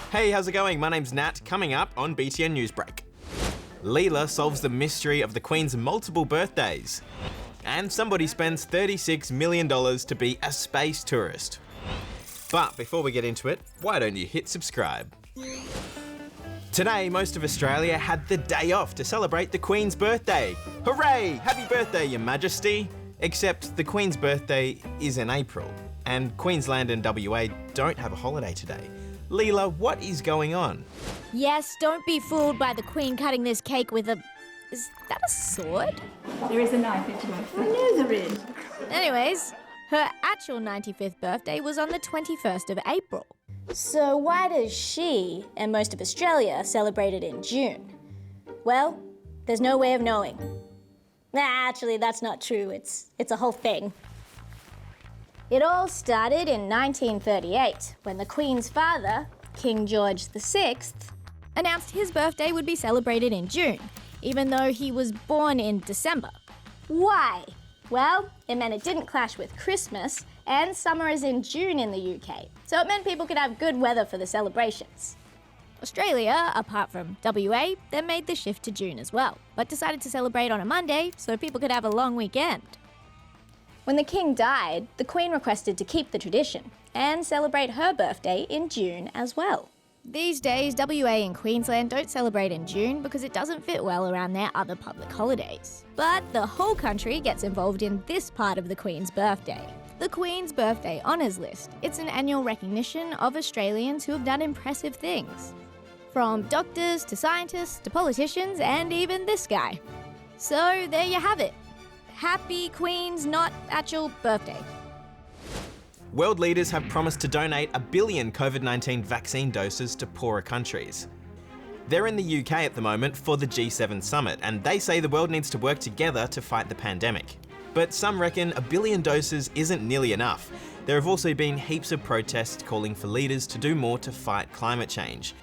Hey, how's it going? My name's Nat. Coming up on BTN Newsbreak. Leela solves the mystery of the Queen's multiple birthdays. And somebody spends $36 million to be a space tourist. But before we get into it, why don't you hit subscribe? Today, most of Australia had the day off to celebrate the Queen's birthday. Hooray! Happy birthday, Your Majesty! Except the Queen's birthday is in April, and Queensland and WA don't have a holiday today. Leela, what is going on? Yes, don't be fooled by the Queen cutting this cake with a... Is that a sword? There is a knife into my foot. I know there is. Anyways, her actual 95th birthday was on the 21st of April. So why does she, and most of Australia, celebrate it in June? Well, there's no way of knowing. Actually, that's not true. It's a whole thing. It all started in 1938, when the Queen's father, King George VI, Announced his birthday would be celebrated in June, even though he was born in December. Why? Well, it meant it didn't clash with Christmas, and summer is in June in the UK, so it meant people could have good weather for the celebrations. Australia, apart from WA, then made the shift to June as well, but decided to celebrate on a Monday so people could have a long weekend. When the King died, the Queen requested to keep the tradition and celebrate her birthday in June as well. These days, WA and Queensland don't celebrate in June because it doesn't fit well around their other public holidays. But the whole country gets involved in this part of the Queen's birthday. The Queen's Birthday Honours List. It's an annual recognition of Australians who have done impressive things. From doctors to scientists to politicians and even this guy. So there you have it. Happy Queen's not actual birthday. World leaders have promised to donate 1 billion COVID-19 vaccine doses to poorer countries. They're in the UK at the moment for the G7 summit, and they say the world needs to work together to fight the pandemic. But some reckon 1 billion doses isn't nearly enough. There have also been heaps of protests calling for leaders to do more to fight climate change.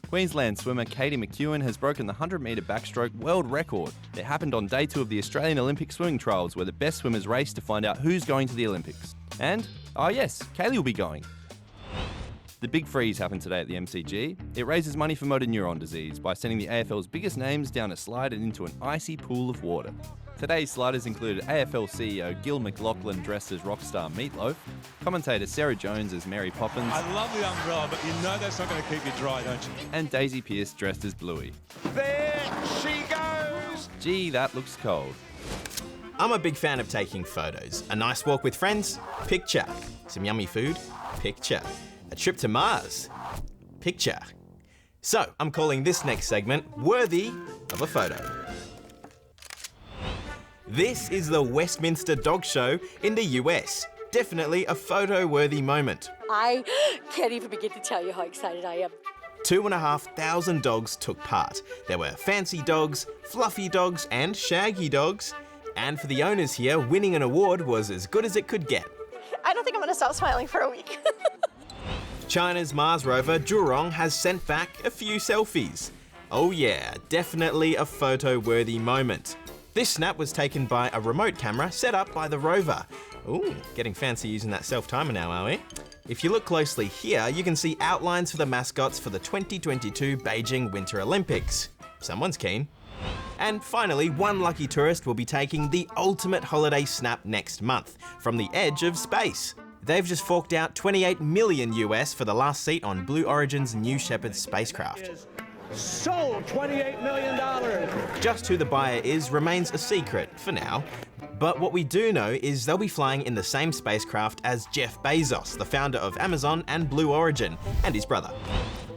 Queensland swimmer Katie McEwen has broken the 100-metre backstroke world record. It happened on day 2 of the Australian Olympic swimming trials, where the best swimmers race to find out who's going to the Olympics. And, oh yes, Kaylee will be going. The Big Freeze happened today at the MCG. It raises money for motor neuron disease by sending the AFL's biggest names down a slide and into an icy pool of water. Today's sliders included AFL CEO Gil McLachlan dressed as rock star Meatloaf, commentator Sarah Jones as Mary Poppins. I love the umbrella, but you know that's not going to keep you dry, don't you? And Daisy Pearce dressed as Bluey. There she goes! Gee, that looks cold. I'm a big fan of taking photos. A nice walk with friends? Picture. Some yummy food? Picture. A trip to Mars? Picture. So, I'm calling this next segment Worthy of a Photo. This is the Westminster Dog Show in the US. Definitely a photo-worthy moment. I can't even begin to tell you how excited I am. 2,500 dogs took part. There were fancy dogs, fluffy dogs, and shaggy dogs. And for the owners here, winning an award was as good as it could get. I don't think I'm going to stop smiling for a week. China's Mars rover Zhurong has sent back a few selfies. Oh yeah, definitely a photo-worthy moment. This snap was taken by a remote camera set up by the rover. Ooh, getting fancy using that self-timer now, are we? If you look closely here, you can see outlines for the mascots for the 2022 Beijing Winter Olympics. Someone's keen. And finally, one lucky tourist will be taking the ultimate holiday snap next month from the edge of space. They've just forked out $28 million US for the last seat on Blue Origin's New Shepard spacecraft. Sold $28 million! Just who the buyer is remains a secret for now. But what we do know is they'll be flying in the same spacecraft as Jeff Bezos, the founder of Amazon and Blue Origin, and his brother.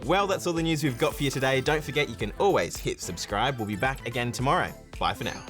Well, that's all the news we've got for you today. Don't forget you can always hit subscribe. We'll be back again tomorrow. Bye for now.